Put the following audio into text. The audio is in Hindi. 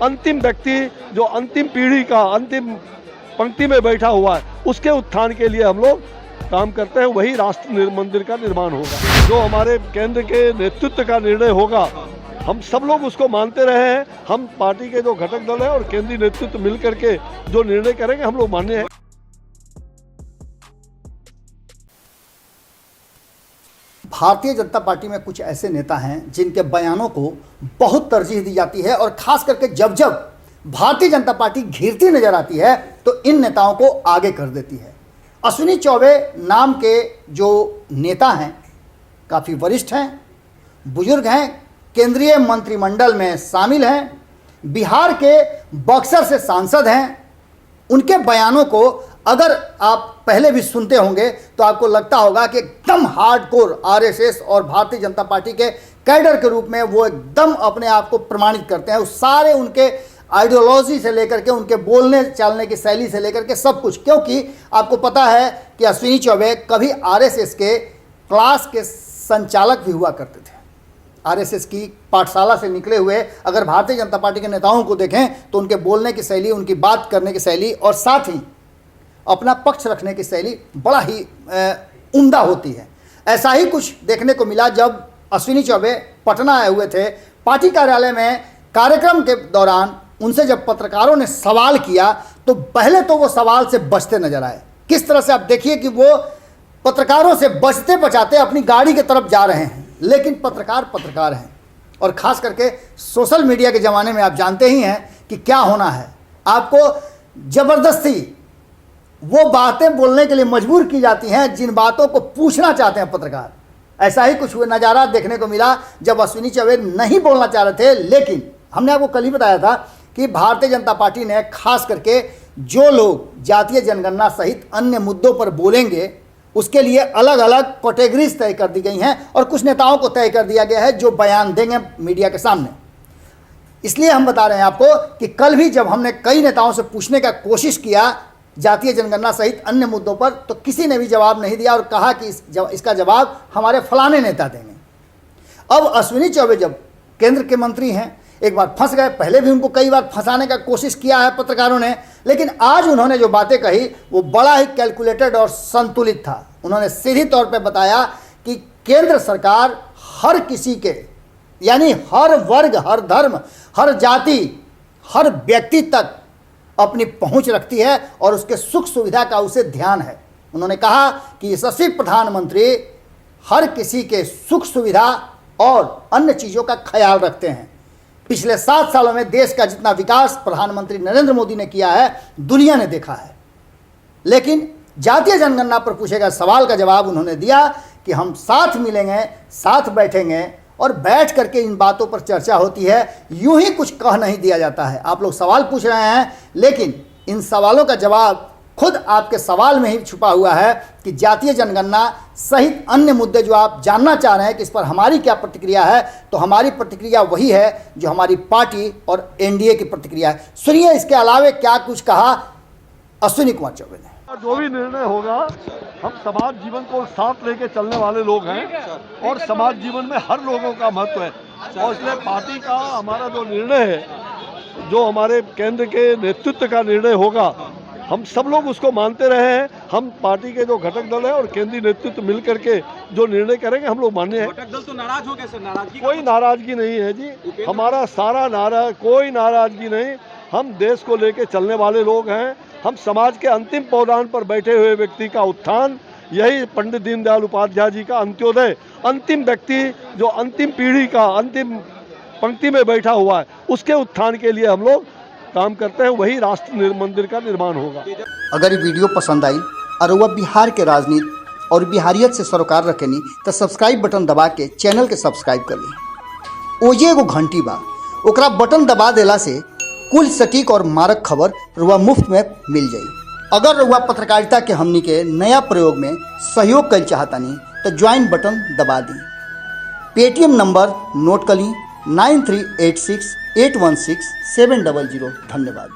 अंतिम व्यक्ति जो अंतिम पीढ़ी का अंतिम पंक्ति में बैठा हुआ है उसके उत्थान के लिए हम लोग काम करते हैं। वही राष्ट्र मंदिर का निर्माण होगा। जो हमारे केंद्र के नेतृत्व का निर्णय होगा हम सब लोग उसको मानते रहे हैं। हम पार्टी के जो घटक दल है और केंद्रीय नेतृत्व मिलकर के जो निर्णय करेंगे हम लोग मान्य हैं। भारतीय जनता पार्टी में कुछ ऐसे नेता हैं जिनके बयानों को बहुत तरजीह दी जाती है और खास करके जब जब भारतीय जनता पार्टी घिरती नजर आती है तो इन नेताओं को आगे कर देती है। अश्विनी चौबे नाम के जो नेता हैं काफ़ी वरिष्ठ हैं, बुजुर्ग हैं, केंद्रीय मंत्रिमंडल में शामिल हैं, बिहार के बक्सर से सांसद हैं। उनके बयानों को अगर आप पहले भी सुनते होंगे तो आपको लगता होगा कि एकदम हार्डकोर आरएसएस और भारतीय जनता पार्टी के कैडर के रूप में वो एकदम अपने आप को प्रमाणित करते हैं। उस सारे उनके आइडियोलॉजी से लेकर के उनके बोलने चालने की शैली से लेकर के सब कुछ, क्योंकि आपको पता है कि अश्विनी चौबे कभी आरएसएस के क्लास के संचालक भी हुआ करते थे। आरएसएस की पाठशाला से निकले हुए अगर भारतीय जनता पार्टी के नेताओं को देखें तो उनके बोलने की शैली, उनकी बात करने की शैली और साथ ही अपना पक्ष रखने की शैली बड़ा ही उम्दा होती है। ऐसा ही कुछ देखने को मिला जब अश्विनी चौबे पटना आए हुए थे। पार्टी कार्यालय में कार्यक्रम के दौरान उनसे जब पत्रकारों ने सवाल किया तो पहले तो वो सवाल से बचते नजर आए। किस तरह से आप देखिए कि वो पत्रकारों से बचते बचाते अपनी गाड़ी की तरफ जा रहे हैं, लेकिन पत्रकार हैं और ख़ास करके सोशल मीडिया के ज़माने में आप जानते ही हैं कि क्या होना है। आपको ज़बरदस्ती वो बातें बोलने के लिए मजबूर की जाती हैं जिन बातों को पूछना चाहते हैं पत्रकार। ऐसा ही कुछ नज़ारा देखने को मिला जब अश्विनी चौबे नहीं बोलना चाह रहे थे, लेकिन हमने आपको कल ही बताया था कि भारतीय जनता पार्टी ने खास करके जो लोग जातीय जनगणना सहित अन्य मुद्दों पर बोलेंगे उसके लिए अलग अलग कैटेगरीज तय कर दी गई हैं और कुछ नेताओं को तय कर दिया गया है जो बयान देंगे मीडिया के सामने। इसलिए हम बता रहे हैं आपको कि कल भी जब हमने कई नेताओं से पूछने का कोशिश किया जातीय जनगणना सहित अन्य मुद्दों पर तो किसी ने भी जवाब नहीं दिया और कहा कि इसका जवाब हमारे फलाने नेता देंगे। अब अश्विनी चौबे जब केंद्र के मंत्री हैं, एक बार फंस गए। पहले भी उनको कई बार फंसाने का कोशिश किया है पत्रकारों ने, लेकिन आज उन्होंने जो बातें कही वो बड़ा ही कैलकुलेटेड और संतुलित था। उन्होंने सीधी तौर पे बताया कि केंद्र सरकार हर किसी के यानी हर वर्ग, हर धर्म, हर जाति, हर व्यक्ति तक अपनी पहुंच रखती है और उसके सुख सुविधा का उसे ध्यान है। उन्होंने कहा कि यशस्वी प्रधानमंत्री हर किसी के सुख सुविधा और अन्य चीज़ों का ख्याल रखते हैं। पिछले 7 सालों में देश का जितना विकास प्रधानमंत्री नरेंद्र मोदी ने किया है दुनिया ने देखा है। लेकिन जातीय जनगणना पर पूछे गए सवाल का जवाब उन्होंने दिया कि हम साथ मिलेंगे, साथ बैठेंगे और बैठ करके इन बातों पर चर्चा होती है। यूं ही कुछ कह नहीं दिया जाता है। आप लोग सवाल पूछ रहे हैं लेकिन इन सवालों का जवाब खुद आपके सवाल में ही छुपा हुआ है कि जातीय जनगणना सहित अन्य मुद्दे जो आप जानना चाह रहे हैं कि इस पर हमारी क्या प्रतिक्रिया है, तो हमारी प्रतिक्रिया वही है जो हमारी पार्टी और एनडीए की प्रतिक्रिया है। सुनिए इसके अलावे क्या कुछ कहा अश्विनी कुमार चौबे ने। जो भी निर्णय होगा हम समाज जीवन को साथ लेके चलने वाले लोग हैं और समाज जीवन में हर लोगों का महत्व है और इसलिए पार्टी का हमारा जो निर्णय है, जो हमारे केंद्र के नेतृत्व का निर्णय होगा हम सब लोग उसको मानते रहे हैं। हम पार्टी के जो घटक दल है और केंद्रीय नेतृत्व मिल करके जो निर्णय करेंगे हम लोग मान्य हैं। घटक दल तो नाराज हो गए सर? नाराजगी कोई नाराजगी नहीं है जी, हमारा सारा कोई नाराजगी नहीं। हम देश को लेके चलने वाले लोग हैं। हम समाज के अंतिम पौधान पर बैठे हुए व्यक्ति का उत्थान, यही पंडित दीनदयाल उपाध्याय जी का अंत्योदय, अंतिम व्यक्ति जो अंतिम पीढ़ी का अंतिम पंक्ति में बैठा हुआ है उसके उत्थान के लिए हम लोग काम करते हैं। वही राष्ट्र मंदिर का निर्माण होगा। अगर ये वीडियो पसंद आई और वह बिहार के राजनीति और बिहारियत से सरोकार रखेनी तो सब्सक्राइब बटन दबा के चैनल के सब्सक्राइब कर ली। ओजे एगो घंटी बा, ओकरा बटन दबा देला से कुल सटीक और मारक खबर रुआ मुफ्त में मिल जाई। अगर रुआ पत्रकारिता के हमनी के नया प्रयोग में सहयोग कर चाहतानी तो ज्वाइन बटन दबा दी। पेटीएम नंबर नोट कर ली 9386816700। धन्यवाद।